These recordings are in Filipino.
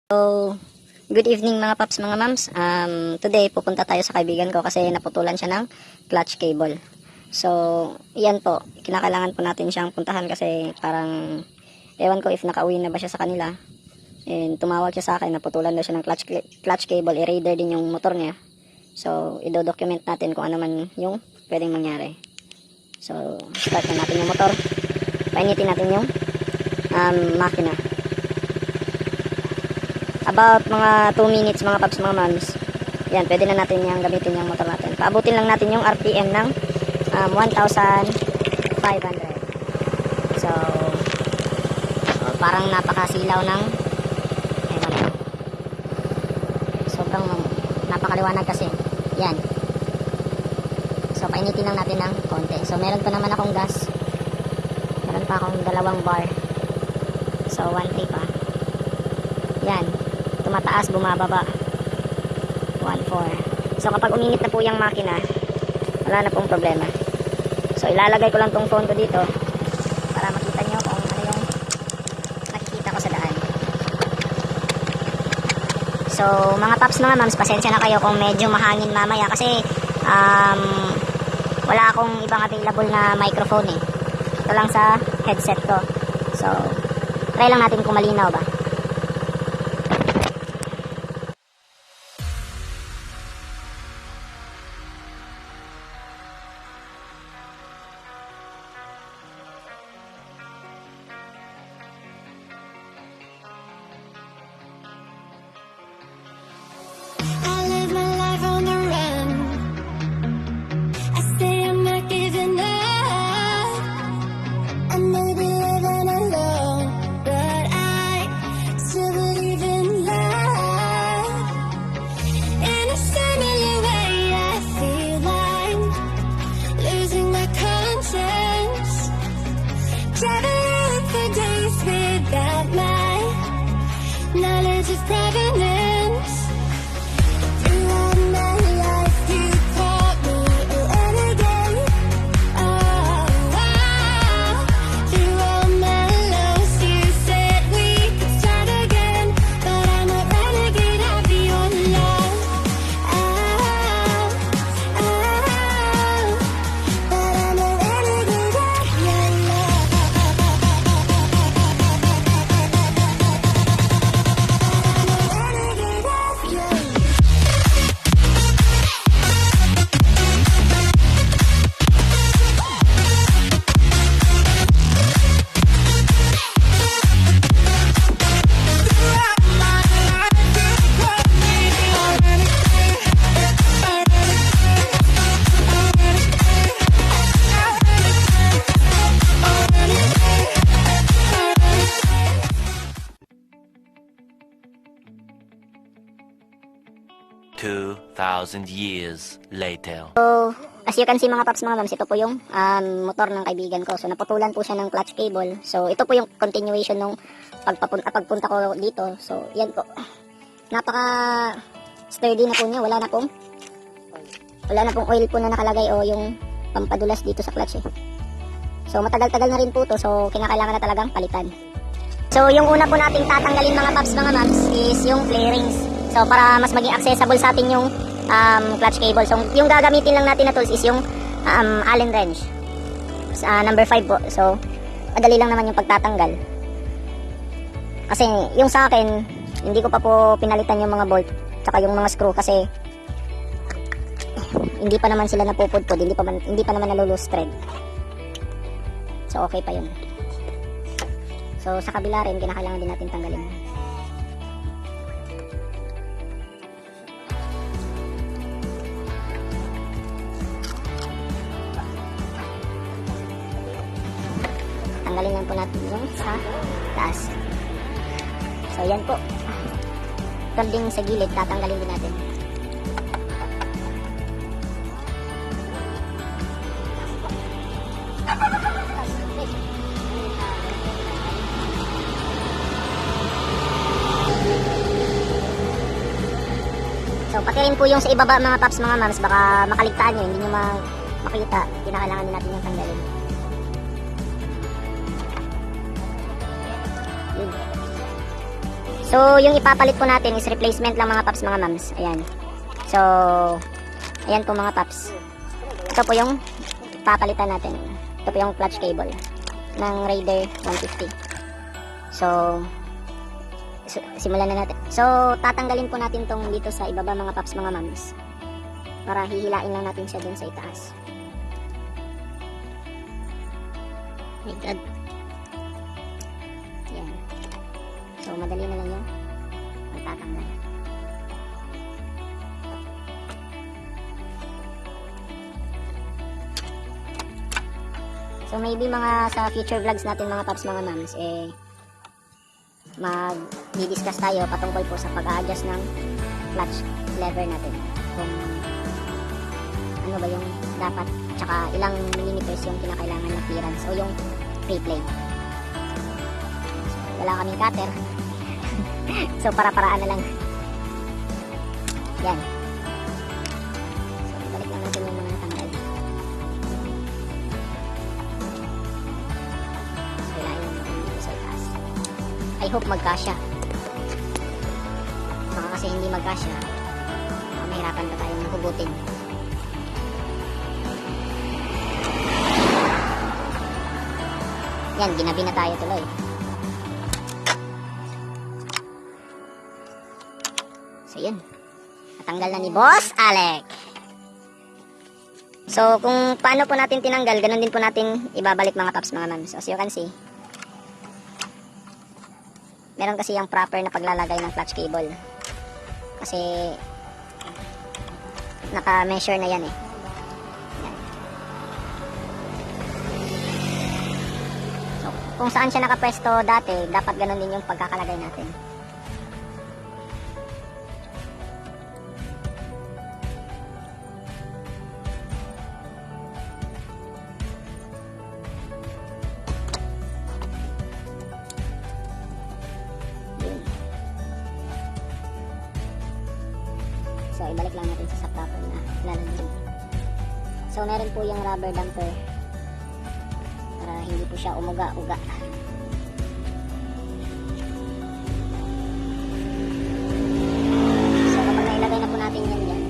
So, good evening mga paps, mga mams. Today pupunta tayo sa kaibigan ko kasi naputulan siya ng clutch cable. So, yan po. Kinakailangan po natin siyang puntahan kasi parang ewan ko if nakauwi na ba siya sa kanila. And tumawag siya sa akin, naputulan daw siya ng clutch cable. I-raider din yung motor niya. So, i-document natin kung ano man yung pwedeng mangyari. So, start na natin yung motor. Painitin natin yung makina. About mga 2 minutes mga paps, mga mams. Yan, pwede na natin yung gamitin yung motor natin. Paabutin lang natin yung RPM ng 1,500. So, parang napakasilaw ng sobrang napakaliwanag kasi. Yan. So, painitin lang natin ng konti. So, meron pa naman akong gas. Meron pa akong 2 bar. So, 1.3 pa. Yan. Tumataas, bumababa. 1.4. So, kapag uminit na po yung makina, wala na pong problema. So, ilalagay ko lang tong phone ko dito para makita nyo kung ano yung nakikita ko sa daan. So, mga paps, mga mams, pasensya na kayo kung medyo mahangin mamaya kasi wala akong ibang available na microphone eh. Ito lang sa headset ko. So, try lang natin kung malinaw ba. Knowledge of provenance. Throughout my life, you taught me a renegade. Oh, wow. Through all my lows, you said we could start again. But I'm a renegade of your love. But I'm a renegade of your love. Years later. So, as you can see mga paps, mga mams, ito po yung motor ng kaibigan ko. So, naputulan po siya ng clutch cable. So, ito po yung continuation ng pagpunta ko dito. So, yan po. Napaka sturdy na po niya. Wala na pong oil po na nakalagay o yung pampadulas dito sa clutch eh. So, matagal-tagal na rin po to. So, kinakailangan na talagang palitan. So, yung una po nating tatanggalin mga paps, mga mams is yung flarings. So, para mas maging accessible sa atin yung clutch cable. So, yung gagamitin lang natin na tools is yung Allen wrench. Number 5 po. So, madali lang naman yung pagtatanggal. Kasi, yung sa akin, hindi ko pa po pinalitan yung mga bolt tsaka yung mga screw kasi hindi pa naman sila napupudpud. Hindi pa naman nalulose thread. So, okay pa yun. So, sa kabila rin, kinakailangan din natin tanggalin. Tanggalin lang po natin yung sa taas. So, yan po. Ito din sa gilid, tatanggalin din natin. So, pati rin po yung sa ibaba mga paps, mga mams, baka makaligtaan nyo, hindi nyo makita. Kinakailangan din natin yung tanggalin. So, yung ipapalit po natin is replacement lang mga paps, mga mams. Ayan. So, ayan po mga paps. Ito po yung papalitan natin. Ito po yung clutch cable ng Raider 150. So, simulan na natin. So, tatanggalin po natin tong dito sa ibaba mga paps, mga mams. Para hihilain lang natin siya dun sa itaas. My God. Yan. So, madali na lang yung magtatanggal. So, maybe mga sa future vlogs natin mga paps, mga mams, mag-discuss tayo patungkol po sa pag-a-adjust ng clutch lever natin. Kung ano ba yung dapat, tsaka ilang millimeters yung kinakailangan na clearance o yung replay. So, wala kaming cutter. So, para-paraan na lang. Yan. So, balik lang natin yung mga natanggal. So, kailangan natin dito sa itaas. I hope magkasya. Baka kasi hindi magkasya, mahirapan pa tayong nahugutin. Yan, ginabi na tayo tuloy. So, yun. Natanggal na ni Boss Alec. So, kung paano po natin tinanggal, ganun din po natin ibabalik mga paps, mga mams. So, as you can see, meron kasi yung proper na paglalagay ng clutch cable. Kasi, naka-measure na yan eh. Yan. So, kung saan siya nakapwesto dati, dapat ganun din yung pagkakalagay natin. So, ibalik lang natin sa proper na lalagyan. So, meron po yung rubber damper para hindi po siya umuga-uga. So, kapag nailagay na po natin yan dyan,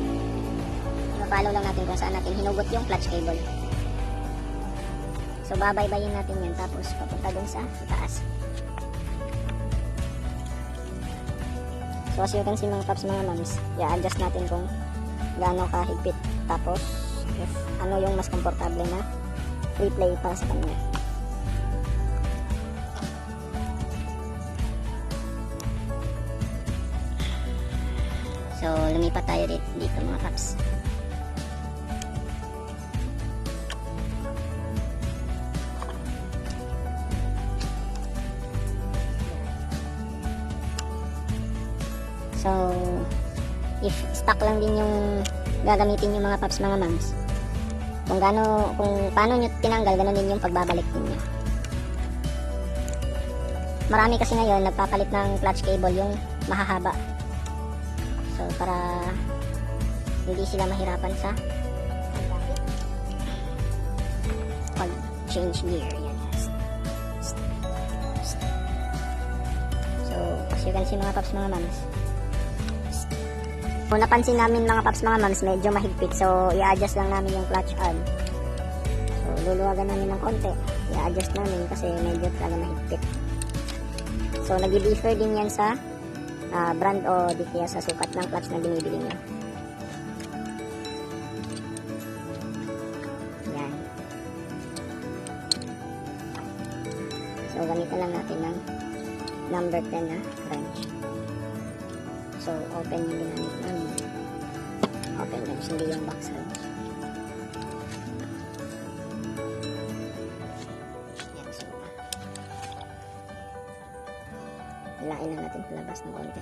i-follow lang natin kung saan natin hinugot yung clutch cable. So, babaybayin natin yan tapos papunta dun sa itaas. So, as you can see mga paps, mga mams, i-adjust natin kung gaano kahigpit. Tapos, if ano yung mas komportable na replay para sa kanya. So, lumipat tayo dito mga paps. So, if stock lang din yung gagamitin yung mga paps, mga mams, kung paano nyo tinanggal, gano'n din yung pagbabalik ninyo. Marami kasi ngayon nagpapalit ng clutch cable yung mahahaba. So, para hindi sila mahirapan sa pag-change gear. Yan. So, as you can see mga paps, mga mams, kung napansin namin mga paps, mga mams, medyo mahigpit. So, i-adjust lang namin yung clutch arm. So, luluwagan namin ng konti. I-adjust namin kasi medyo talaga mahigpit. So, nag-differ din yan sa brand o di kaya sa sukat ng clutch na binibili nyo. Yan. So, gamitan lang natin ng number 10 na wrench. So, open yung ginamit namin. Open wrench, hindi yung box wrench. Yan, so, hilain na natin palabas ng konti.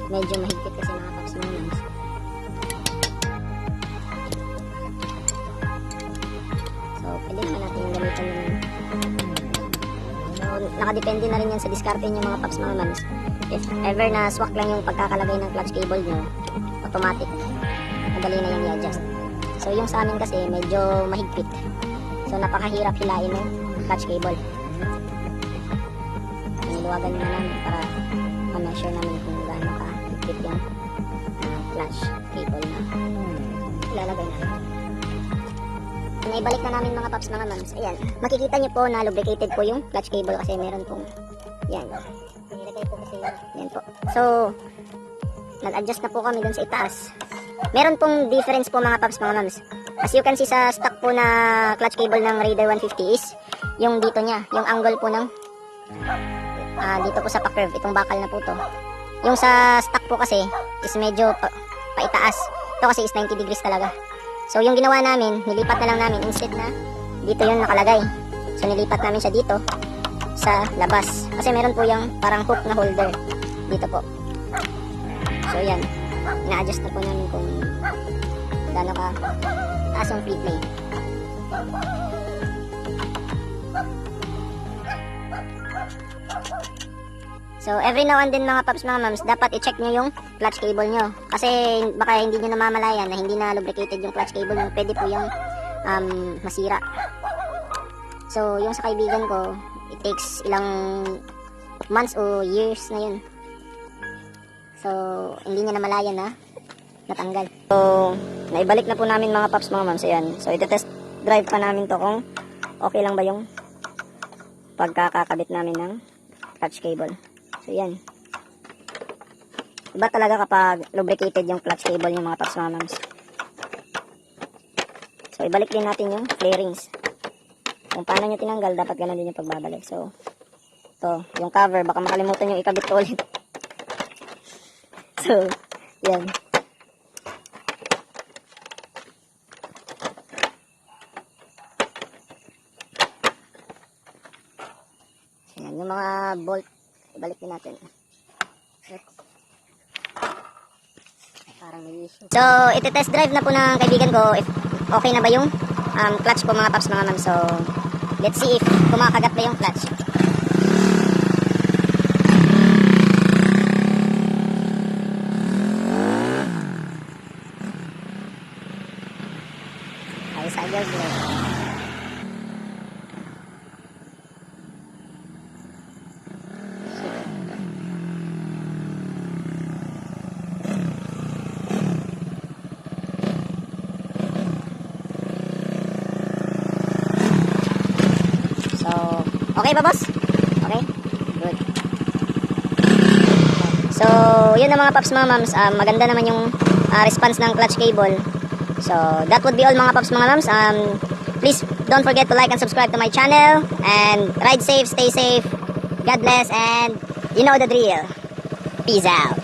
Medyo mahigpit kasi mga paps, mga mams. So, pwede naman natin yung gamitan ng nakadepende na rin yan sa diskarte nyo mga paps mga mams. If ever na swak lang yung pagkakalagay ng clutch cable nyo, automatic, madali na yung i-adjust. So yung sa amin kasi medyo mahigpit. So napakahirap hilain ng clutch cable. Niluwagan na namin para ma-measure namin kung gaano ka-higpit yung clutch cable na ilalagay namin. Naibalik na namin mga paps mga mams. Ayan, makikita nyo po na lubricated po yung clutch cable kasi meron pong yan. Nilagay po kasi yan po. So, nag-adjust na po kami dun sa itaas. Meron pong difference po mga paps mga mams. As you can see sa stock po na clutch cable ng Raider 150 is yung dito niya, yung angle po ng dito po sa pa-curve, itong bakal na po to. Yung sa stock po kasi is medyo paitaas. Ito kasi is 90 degrees talaga. So yung ginawa namin, nilipat na lang namin instead na dito yung nakalagay. So nilipat namin siya dito sa labas. Kasi meron po yung parang hook na holder dito po. So yan, ina-adjust na po namin kung gaano ka taas yung free play. So every now and then mga paps mga mams, dapat i-check nyo yung clutch cable nyo. Kasi baka hindi nyo namamalayan na hindi na lubricated yung clutch cable nyo. Pwede po yung masira. So yung sa kaibigan ko, it takes ilang months o years na yun. So hindi niya namalayan na natanggal. So naibalik na po namin mga paps mga mams. Ayan. So ito-test drive pa namin to kung okay lang ba yung pagkakakabit namin ng clutch cable. So yan. Iba talaga kapag lubricated yung clutch cable yung mga paps mga mams. So ibalik din natin yung flarings. Kung paano nyo tinanggal, dapat ganun din yung pagbabalik. So ito, yung cover, baka makalimutan yung ikabit ko ulit. So yan. Yan, yung mga bolt, ibalik din natin. Parang may issue. So, iti-test drive na po ng kaibigan ko if okay na ba yung clutch po mga paps mga ma'am. So, let's see if kumakagat ba yung clutch. Ay, sa gear brake. Okay ba, boss? Okay? Good. So, yun na mga paps mga mams. Maganda naman yung response ng clutch cable. So, that would be all mga paps mga mams. Please don't forget to like and subscribe to my channel. And ride safe, stay safe. God bless, and you know the drill. Peace out.